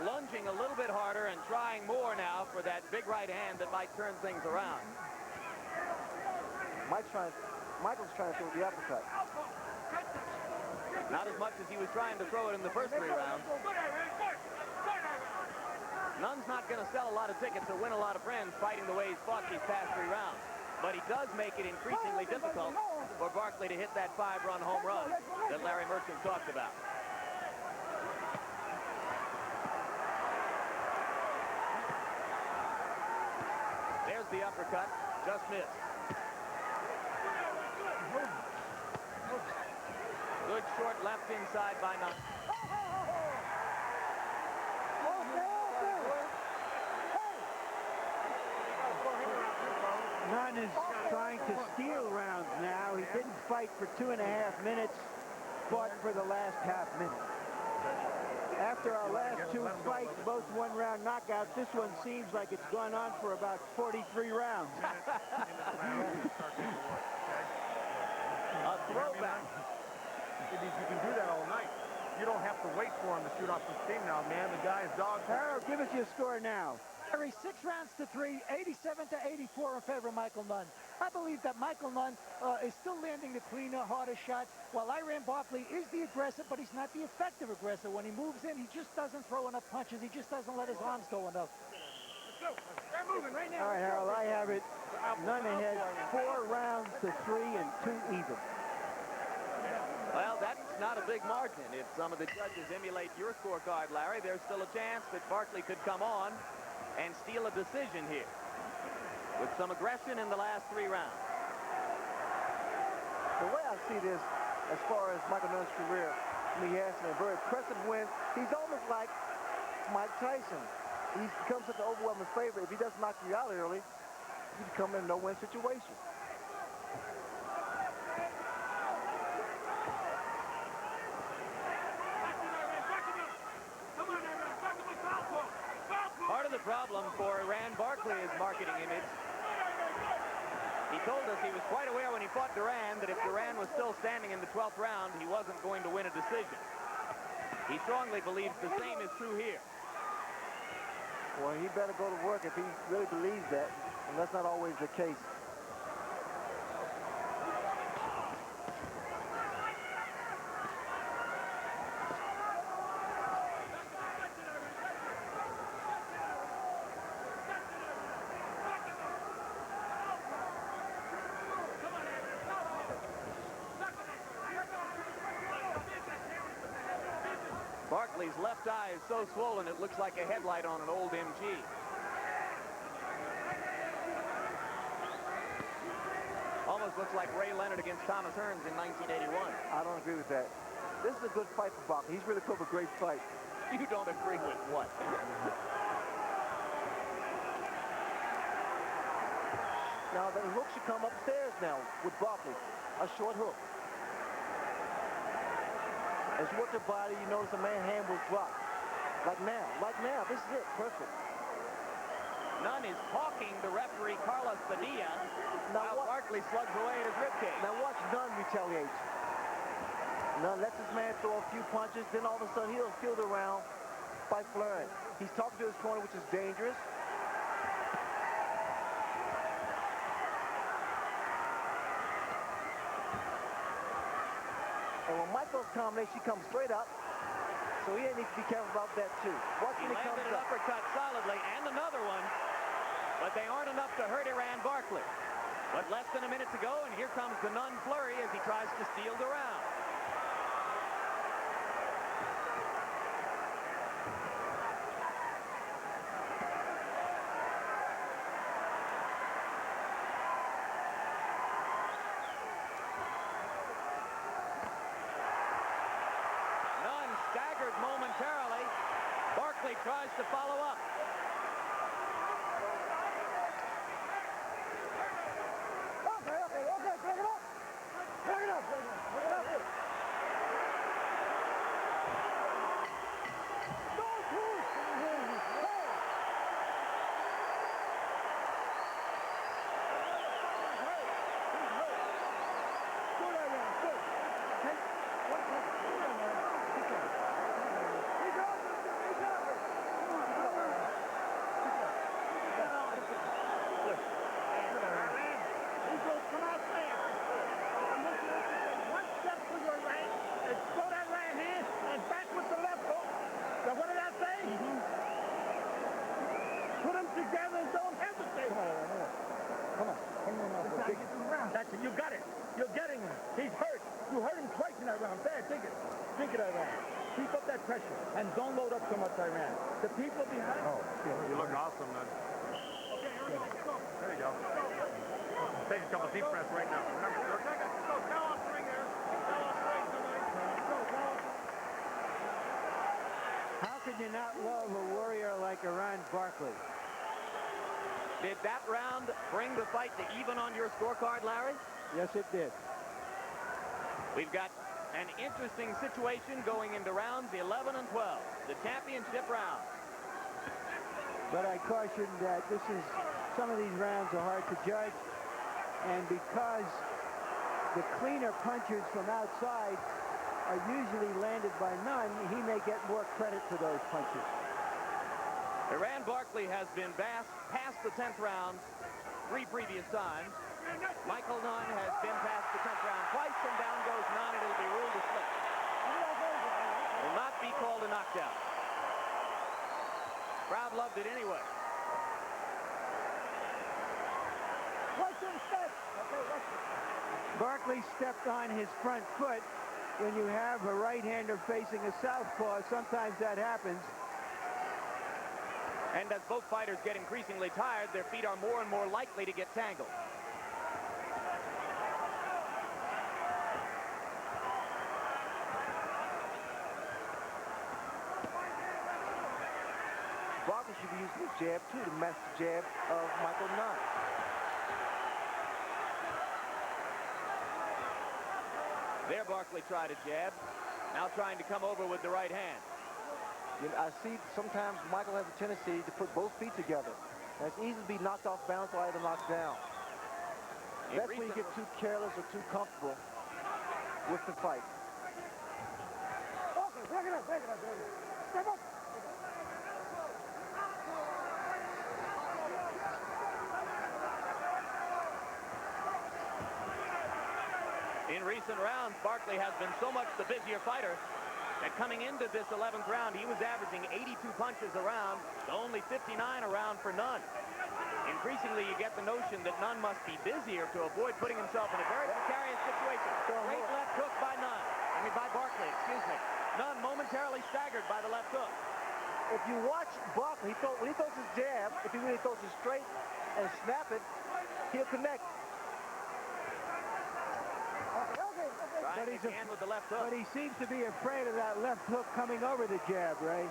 lunging a little bit harder and trying more now for that big right hand that might turn things around.
Michael's trying to throw the uppercut.
Not as much as he was trying to throw it in the first 3 rounds. Nunn's not going to sell a lot of tickets or win a lot of friends fighting the way he's fought these past 3 rounds. But he does make it increasingly difficult for Barkley to hit that 5-run home run that Larry Merchant talked about. There's the uppercut, just missed. Good short left inside by Nunn.
Nunn is trying to steal rounds now. He didn't fight for 2.5 minutes, fought for the last half minute. After our last 2 fights, both 1-round knockouts, this one seems like it's gone on for about 43 rounds.
A throwback.
You can do that all night. You don't have to wait for him to shoot off some steam now, man. The guy's dog.
Harold, give us your score now.
6 rounds to 3, 87 to 84 in favor of Michael Nunn. I believe that Michael Nunn is still landing the cleaner, harder shots, while Iran Barkley is the aggressor, but he's not the effective aggressor. When he moves in, he just doesn't throw enough punches. He just doesn't let his arms go enough.
They're moving right now. All right, Harold, I have it. Nunn ahead 4 rounds to 3 and 2 even.
Well, that's not a big margin. If some of the judges emulate your scorecard, Larry, there's still a chance that Barkley could come on and steal a decision here with some aggression in the last 3 rounds.
The way I see this, as far as Michael Nunn's career, he has some very impressive wins. He's almost like Mike Tyson. He becomes such an overwhelming favorite. If he doesn't knock you out early, you become in a no-win situation.
Part of the problem for Iran Barkley is marketing image. He told us he was quite aware when he fought Duran that if Duran was still standing in the 12th round, he wasn't going to win a decision. He strongly believes the same is true here.
Well, he better go to work if he really believes that, and that's not always the case.
Barkley's left eye is so swollen it looks like a headlight on an old MG. Almost looks like Ray Leonard against Thomas Hearns in 1981.
I don't agree with that. This is a good fight for Barkley. He's really put up a great fight.
You don't agree with what?
Now, the hook should come upstairs now with Barkley. A short hook. As you watch the body, you notice the man's hand will drop. Like now. Like now. This is it. Perfect.
Nunn is hawking the referee, Carlos Padilla,
Now
while Barkley slugs away at his ribcage.
Now watch Nunn retaliate. Nunn lets his man throw a few punches, then all of a sudden he'll field around by flirting. He's talking to his corner, which is dangerous. And when Michael's combination, she comes straight up. So he needs to be careful about that too. Watch
He
when he comes
landed an
up.
uppercut solidly, and another one. But they aren't enough to hurt Iran Barkley. But less than a minute to go, and here comes the Nunn flurry as he tries to steal the round. Nunn staggered momentarily. Barkley tries to follow up.
You got it. You're getting him. He's hurt. You hurt him twice in that round. There, take it. Take it, Iran. Keep up that pressure. And don't load up so much, Iran. The people behind... Oh,
You look awesome, man.
Okay, here we go. Go.
There you go. Take a couple deep breaths right now. Remember,
Go. Now off the ring there. Now off the ring, somebody. Go.
How could you not love a warrior like Iran Barkley?
Did that round bring the fight to even on your scorecard, Larry?
Yes, it did.
We've got an interesting situation going into rounds 11 and 12, the championship round.
But I caution that some of these rounds are hard to judge, and because the cleaner punches from outside are usually landed by Nunn, he may get more credit for those punches.
Iran Barkley has been past the 10th round 3 previous times. Michael Nunn has been past the 10th round twice, and down goes Nunn, and it'll be ruled a split. Will not be called a knockdown. Crowd loved it anyway.
Barkley stepped on his front foot. When you have a right-hander facing a southpaw, sometimes that happens.
And as both fighters get increasingly tired, their feet are more and more likely to get tangled.
Barkley should be using the jab, too, to match the jab of Michael Nunn.
There Barkley tried a jab, now trying to come over with the right hand.
I see sometimes Michael has a tendency to put both feet together. And it's easy to be knocked off balance or either knocked down. That's when you get too careless or too comfortable with the fight.
Okay, break it up. Step up.
In recent rounds, Barkley has been so much the busier fighter that coming into this 11th round, he was averaging 82 punches a round, to only 59 a round for Nunn. Increasingly, you get the notion that Nunn must be busier to avoid putting himself in a very precarious situation. Great left hook by Barkley, excuse me. Nunn momentarily staggered by the left hook.
If you watch Barkley, when he throws his jab, if he really throws it straight and snap it, he'll connect.
Trying again with the left hook.
But he seems to be afraid of that left hook coming over the jab, Ray.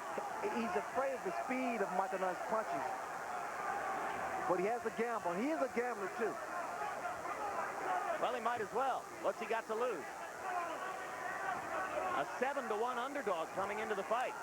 He's afraid of the speed of Michael Nunn's punches. But he has a gamble. He is a gambler, too.
Well, he might as well. What's he got to lose? A 7-1 underdog coming into the fight.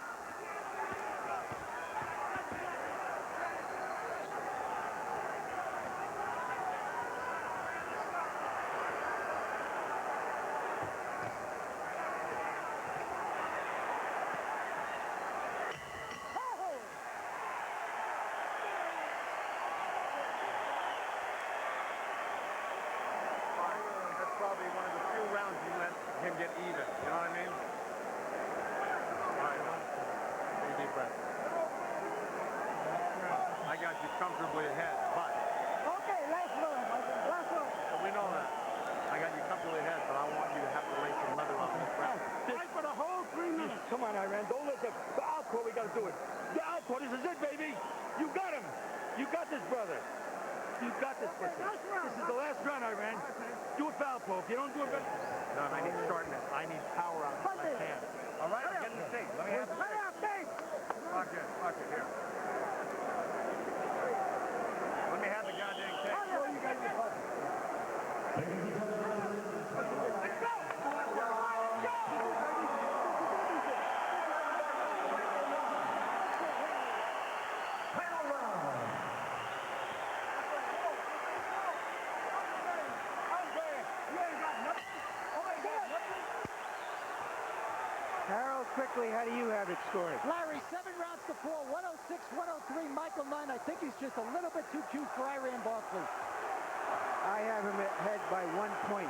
Probably one of the few rounds you let him get even. You know what I mean? All right, take a deep breath. I got you comfortably ahead, but...
Okay, last one, Michael. Last one.
We know that. I got you comfortably ahead, but I want you to have to lay some leather on this round.
Fight for the whole 3 minutes. Come on, Iran. Don't listen. The outpour, we got to do it. The outpour, this is it, baby. You got him. You got this, brother. You got this, pussy. This is the last round, Iran. Do it foul, Pope. If you don't do it,
No, I need sharpness. I need power on my hand. All right, I'm getting the tape. Let me have the tape. Fuck it, here. Let me have the goddamn tape.
you got your puppy. Let's go!
Harold, quickly, how do you have it scored?
Larry, 7 rounds to 4, 106-103. Michael Nunn. I think he's just a little bit too cute for Iran Barkley.
I have him ahead by 1 point.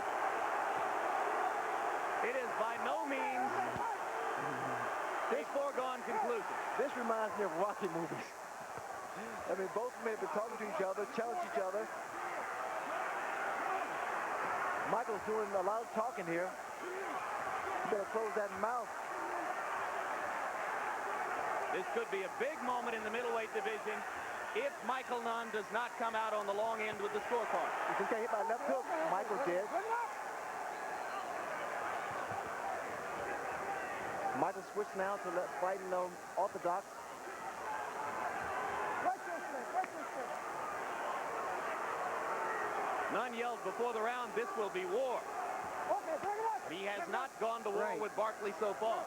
It is by no means a foregone conclusion.
This reminds me of Rocky movies. I mean, both men have been talking to each other, challenge each other. Michael's doing a lot of talking here. You better close that mouth.
This could be a big moment in the middleweight division if Michael Nunn does not come out on the long end with the scorecard.
He just got hit by a left hook. Michael did. Michael switched now to fighting orthodox.
Nunn yelled before the round, this will be war. He has not gone to war with Barkley so far.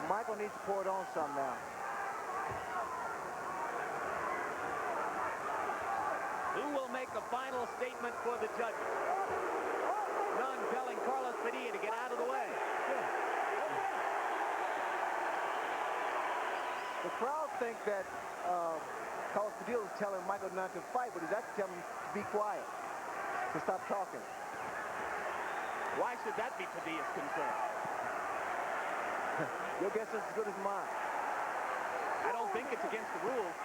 Michael needs to pour it on some now.
Who will make a final statement for the judges? Nunn telling Carlos Padilla to get out of the way.
The crowd think that Carlos Padilla is telling Michael Nunn to fight, but he's actually telling him to be quiet, to stop talking.
Why should that be Padilla's concern?
Your guess is as good as mine.
I don't think it's against the rules.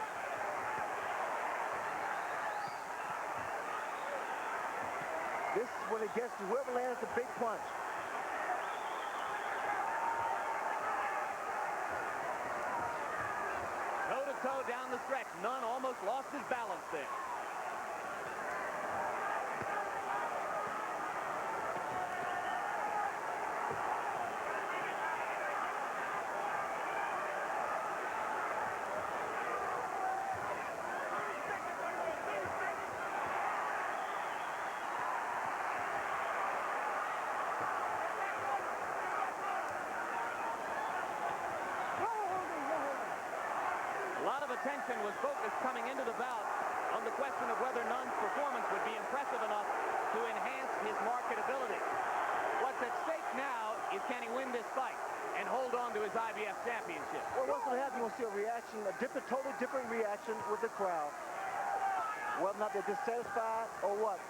This is when it gets to whoever lands the big punch.
Toe-to-toe down the stretch. Nunn almost lost his balance there. Attention was focused coming into the bout on the question of whether Nunn's performance would be impressive enough to enhance his marketability. What's at stake now is can he win this fight and hold on to his IBF championship.
Well, what's going to happen? You'll see a reaction, totally different reaction with the crowd. Whether or not they're dissatisfied or what.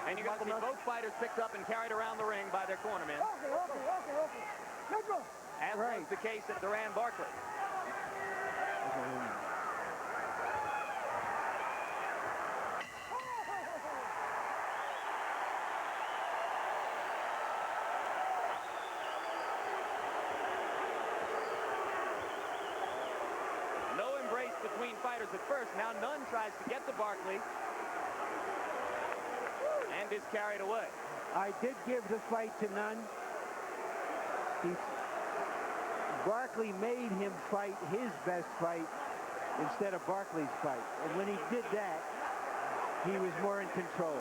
And you're going to see both fighters picked up and carried around the ring by their cornermen. As was the case at Duran Barkley. fighters at first. Now Nunn tries to get to Barkley and is carried away.
I did give the fight to Nunn. Barkley made him fight his best fight instead of Barkley's fight. And when he did that, he was more in control.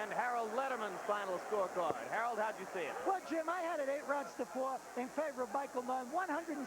And Harold Letterman's final scorecard. Harold, how'd you see it?
Well, Jim, I had it 8-4 in favor of Michael Nunn, 116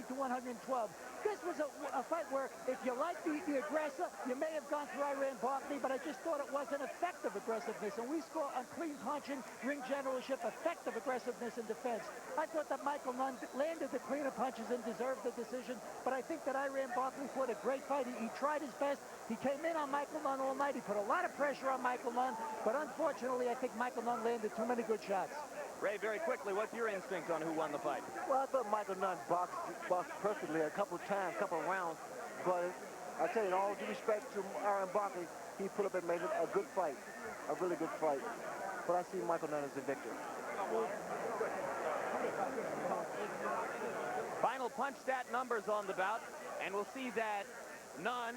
to 112. This was a fight where if you like the aggressor, you may have gone for Iran Barkley, but I just thought it wasn't effective aggressiveness. And we score on clean punching, ring generalship, effective aggressiveness in defense. I thought that Michael Nunn landed the cleaner punches and deserved the decision, but I think that Iran Barkley fought a great fight. He tried his best. He came in on Michael Nunn all night. He put a lot of pressure on Michael Nunn, but unfortunately, I think Michael Nunn landed too many good shots.
Ray, very quickly, what's your instinct on who won the fight?
Well, I thought Michael Nunn boxed perfectly a couple of times, a couple of rounds, but I tell you, in all due respect to Iran Barkley, he put up and made a good fight, a really good fight. But I see Michael Nunn as the victor.
Final punch stat numbers on the bout, and we'll see that Nunn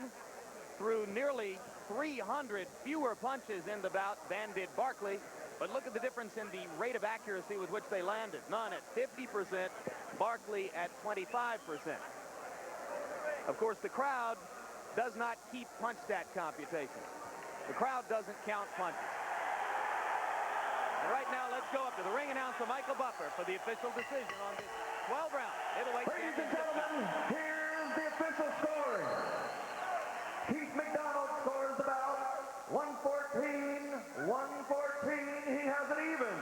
threw nearly 300 fewer punches in the bout than did Barkley. But look at the difference in the rate of accuracy with which they landed. Nunn at 50%, Barkley at 25%. Of course, the crowd does not keep punch stat computations. The crowd doesn't count punches. And right now, let's go up to the ring announcer, Michael Buffer, for the official decision on this 12-round middleweight
Ladies and
championship.
gentlemen, here's the official scoring. Keith McDonald scores about 114, 114. He has it even.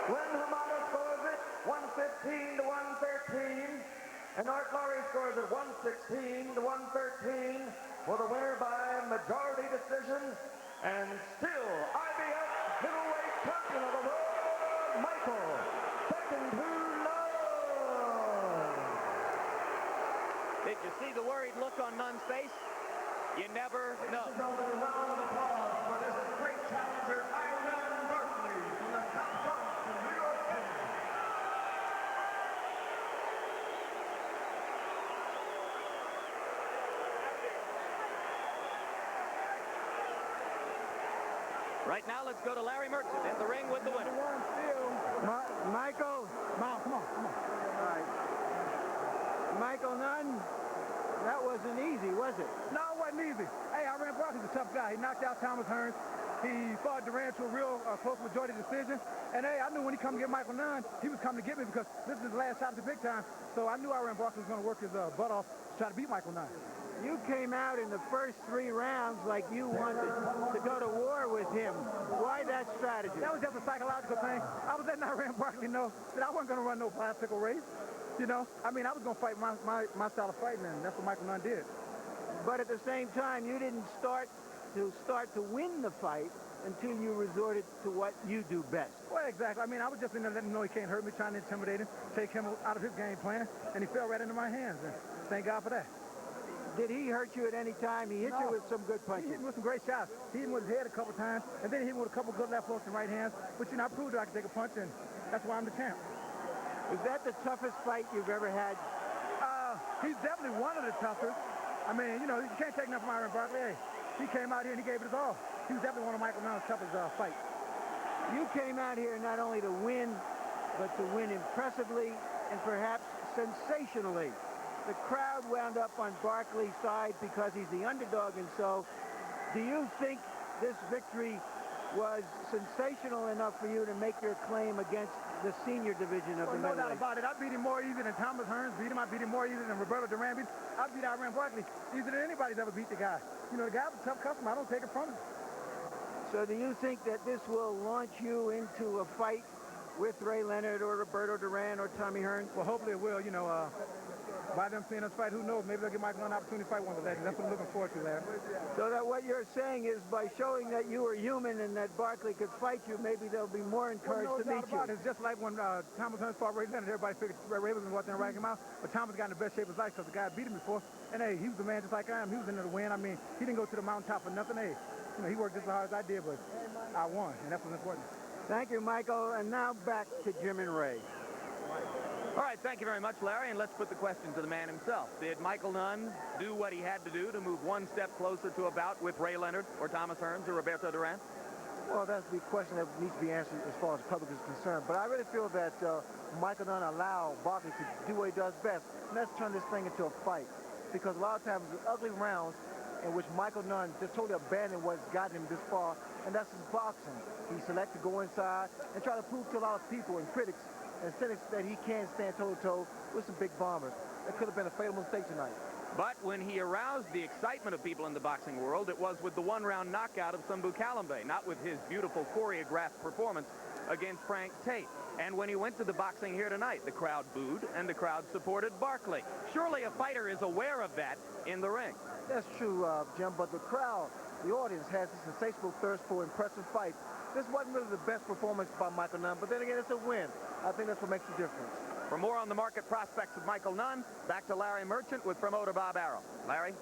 Glenn Hamada scores it 115 to 113. And Art Laurie scores it 116 to 113 for the winner by majority decision. And still IBF Middleweight Champion of the world, Michael second to none.
Did you see the worried look on Nunn's face? You never know.
This is another round of applause for this great challenger, Iran Barkley, from the South Bronx in New York City.
Right now, let's go to Larry Merchant in the ring with the winner.
Michael, come on. All right. Michael Nunn, that wasn't easy, was it?
No, it wasn't easy. Hey, Iran Barkley's a tough guy. He knocked out Thomas Hearns. He fought Durant to a real close majority decision. And, hey, I knew when he come to get Michael Nunn, he was coming to get me because this is his last shot at the big time. So I knew Iran Barkley was going to work his butt off to try to beat Michael Nunn.
You came out in the first 3 rounds like you wanted to go to war with him. Why that strategy?
That was just a psychological thing. I was letting Iran Barkley know that I wasn't going to run no bicycle race. You know, I mean, I was going to fight my style of fighting, and that's what Michael Nunn did.
But at the same time, you didn't start to win the fight until you resorted to what you do best.
Well, exactly. I mean, I was just in there letting him know he can't hurt me, trying to intimidate him, take him out of his game plan, and he fell right into my hands, and thank God for that.
Did he hurt you at any time? He hit you with some good punches.
He hit me with some great shots. He hit me with his head a couple times, and then he hit me with a couple good left hooks and right hands. But, you know, I proved that I could take a punch, and that's why I'm the champ.
Is that the toughest fight you've ever had?
He's definitely one of the toughest. I mean, you know, you can't take nothing from Iran Barkley. Hey, he came out here and he gave it his all. He was definitely one of Michael Nunn's toughest fights.
You came out here not only to win, but to win impressively and perhaps sensationally. The crowd wound up on Barkley's side because he's the underdog, and so do you think this victory was sensational enough for you to make your claim against the senior division of the
no doubt
middleweight?
about it. I beat him more easy than Thomas Hearns beat him. I beat him more easy than Roberto Duran beat him. I beat Iran Barkley easier than anybody's ever beat the guy. You know, the guy's a tough customer. I don't take it from him.
So do you think that this will launch you into a fight with Ray Leonard or Roberto Duran or Tommy Hearns?
Well, hopefully it will. You know, by them seeing us fight, who knows? Maybe they'll give Michael an opportunity to fight one of the legends. That's what I'm looking forward to, Larry.
So that what you're saying is by showing that you were human and that Barkley could fight you, maybe they'll be more encouraged to meet you.
It's just like when Thomas Hearns fought Ray Leonard. Everybody figured Ray was going to go out there and rank him out. But Thomas got in the best shape of his life because the guy beat him before. And, hey, he was a man just like I am. He was in there to win. I mean, he didn't go to the mountaintop for nothing. Hey, you know, he worked just as hard as I did, but I won, and that's what's important.
Thank you, Michael. And now back to Jim and Ray.
All right, thank you very much, Larry, and let's put the question to the man himself. Did Michael Nunn do what he had to do to move one step closer to a bout with Ray Leonard or Thomas Hearns or Roberto Duran?
Well, that's the question that needs to be answered as far as the public is concerned. But I really feel that Michael Nunn allowed Barkley to do what he does best, and that's turn this thing into a fight. Because a lot of times the ugly rounds in which Michael Nunn just totally abandoned what's gotten him this far, and that's his boxing. He selected to go inside and try to prove to a lot of people and critics and cynics that he can stand toe-to-toe with some big bombers. That could have been a fatal mistake tonight.
But when he aroused the excitement of people in the boxing world, it was with the one-round knockout of Sambu Kalambe, not with his beautiful choreographed performance against Frank Tate. And when he went to the boxing here tonight, the crowd booed and the crowd supported Barkley. Surely a fighter is aware of that in the ring.
That's true, Jim, but the crowd, the audience, has this insatiable thirst for impressive fights. This wasn't really the best performance by Michael Nunn, but then again, it's a win. I think that's what makes the difference.
For more on the market prospects of Michael Nunn, back to Larry Merchant with promoter Bob Arum. Larry?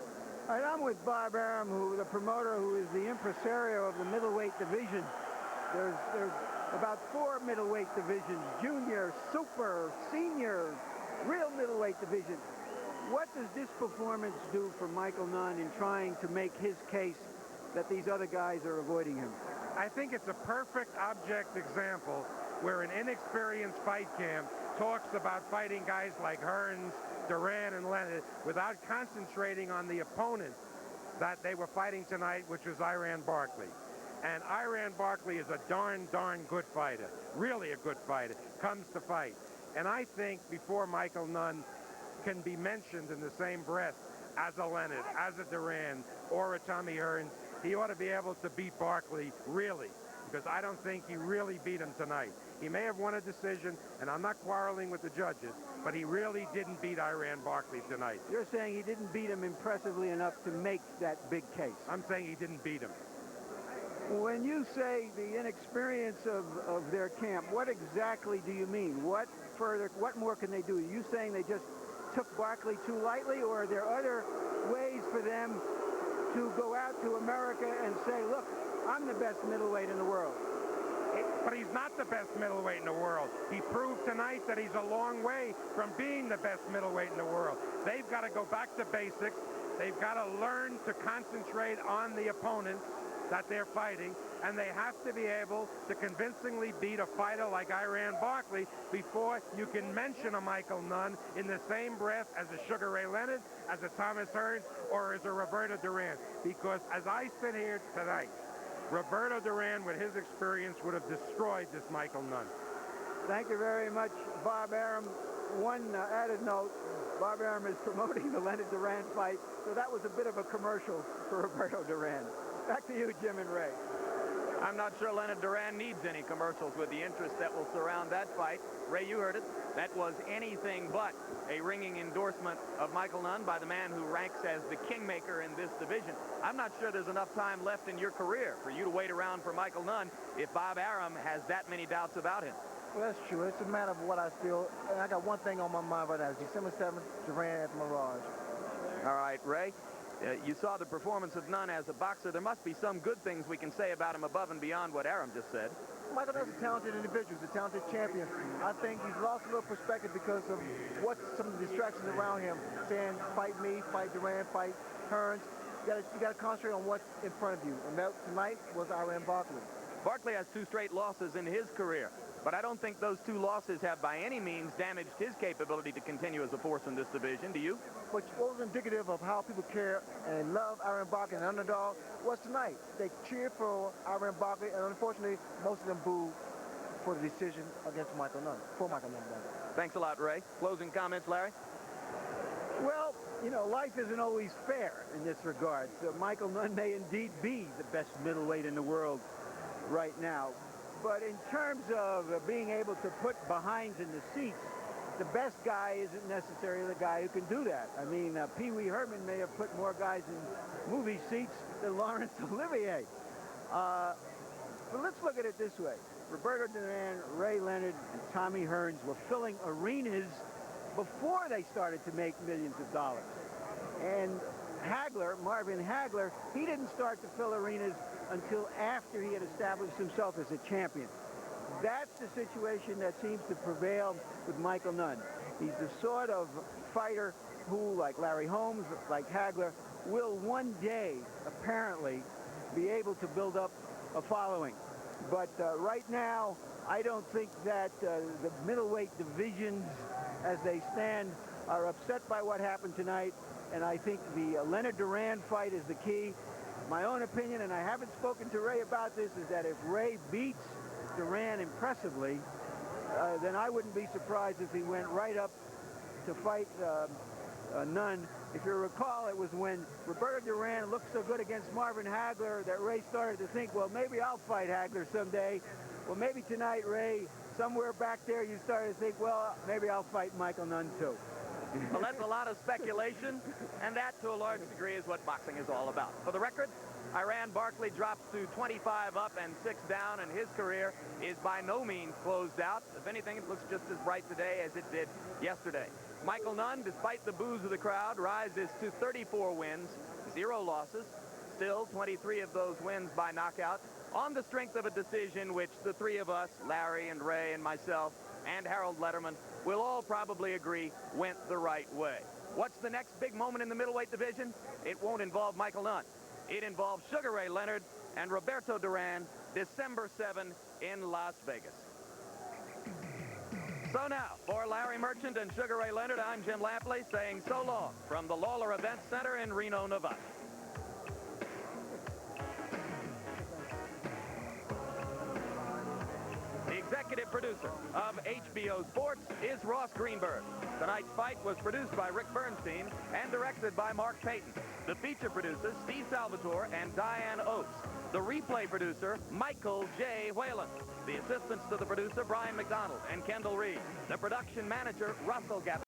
All right, I'm with Bob Arum, the promoter who is the impresario of the middleweight division. There's about 4 middleweight divisions: junior, super, senior, real middleweight division. What does this performance do for Michael Nunn in trying to make his case that these other guys are avoiding him?
I think it's a perfect object example where an inexperienced fight camp talks about fighting guys like Hearns, Duran, and Leonard without concentrating on the opponent that they were fighting tonight, which was Iran Barkley. And Iran Barkley is a darn good fighter, really a good fighter, comes to fight. And I think before Michael Nunn can be mentioned in the same breath as a Leonard, as a Duran, or a Tommy Hearns, he ought to be able to beat Barkley, really, because I don't think he really beat him tonight. He may have won a decision, and I'm not quarreling with the judges, but he really didn't beat Iran Barkley tonight.
You're saying he didn't beat him impressively enough to make that big case?
I'm saying he didn't beat him.
When you say the inexperience of their camp, what exactly do you mean? What more can they do? Are you saying they just took Barkley too lightly, or are there other ways for them to go out to America and say, look, I'm the best middleweight in the world?
But he's not the best middleweight in the world. He proved tonight that he's a long way from being the best middleweight in the world. They've got to go back to basics. They've got to learn to concentrate on the opponents that they're fighting, and they have to be able to convincingly beat a fighter like Iran Barkley before you can mention a Michael Nunn in the same breath as a Sugar Ray Leonard, as a Thomas Hearns, or as a Roberto Duran. Because as I sit here tonight, Roberto Duran, with his experience, would have destroyed this Michael Nunn.
Thank you very much, Bob Arum. One added note, Bob Arum is promoting the Leonard Duran fight, so that was a bit of a commercial for Roberto Duran. Back to you, Jim and Ray.
I'm not sure Leonard Duran needs any commercials with the interest that will surround that fight. Ray, you heard it. That was anything but a ringing endorsement of Michael Nunn by the man who ranks as the kingmaker in this division. I'm not sure there's enough time left in your career for you to wait around for Michael Nunn if Bob Arum has that many doubts about him.
Well, that's true. It's a matter of what I feel. And I got one thing on my mind right now. It's December 7th, Duran at Mirage.
All right, Ray. You saw the performance of Nunn as a boxer. There must be some good things we can say about him above and beyond what Arum just said.
Michael Nunn's a talented individual. He's a talented champion. I think he's lost a little perspective because of what some of the distractions around him, saying, fight me, fight Duran, fight Hearns. You got to concentrate on what's in front of you. And that tonight was Iran Barkley.
Barkley has 2 straight losses in his career, but I don't think those 2 losses have by any means damaged his capability to continue as a force in this division. Do you?
What was indicative of how people care and love Iran Barkley and underdog was tonight. They cheered for Iran Barkley, and unfortunately, most of them booed for the decision against Michael Nunn, for Michael Nunn.
Thanks a lot, Ray. Closing comments, Larry?
Well, you know, life isn't always fair in this regard. So Michael Nunn may indeed be the best middleweight in the world right now. But in terms of being able to put behinds in the seats, the best guy isn't necessarily the guy who can do that. I mean, Pee Wee Herman may have put more guys in movie seats than Laurence Olivier. But let's look at it this way. Roberto Duran, Ray Leonard, and Tommy Hearns were filling arenas before they started to make millions of dollars. And Hagler, Marvin Hagler, he didn't start to fill arenas until after he had established himself as a champion. That's the situation that seems to prevail with Michael Nunn. He's the sort of fighter who, like Larry Holmes, like Hagler, will one day, apparently, be able to build up a following. But right now, I don't think that the middleweight divisions, as they stand, are upset by what happened tonight. And I think the Leonard Duran fight is the key. My own opinion, and I haven't spoken to Ray about this, is that if Ray beats Duran impressively, then I wouldn't be surprised if he went right up to fight Nunn. If you recall, it was when Roberto Duran looked so good against Marvin Hagler that Ray started to think, well, maybe I'll fight Hagler someday. Well, maybe tonight, Ray, somewhere back there, you started to think, well, maybe I'll fight Michael Nunn, too.
Well, that's a lot of speculation, and that, to a large degree, is what boxing is all about. For the record, Iran Barkley drops to 25 up and 6 down, and his career is by no means closed out. If anything, it looks just as bright today as it did yesterday. Michael Nunn, despite the boos of the crowd, rises to 34 wins, 0 losses. Still, 23 of those wins by knockout, on the strength of a decision which the three of us, Larry and Ray and myself, and Harold Letterman, will all probably agree went the right way. What's the next big moment in the middleweight division? It won't involve Michael Nunn. It involves Sugar Ray Leonard and Roberto Duran, December 7 in Las Vegas. So now, for Larry Merchant and Sugar Ray Leonard, I'm Jim Lampley saying so long from the Lawlor Events Center in Reno, Nevada. The executive producer of HBO Sports is Ross Greenberg. Tonight's fight was produced by Rick Bernstein and directed by Mark Payton. The feature producers, Steve Salvatore and Diane Oates. The replay producer, Michael J. Whalen. The assistants to the producer, Brian McDonald and Kendall Reed. The production manager, Russell Gavin.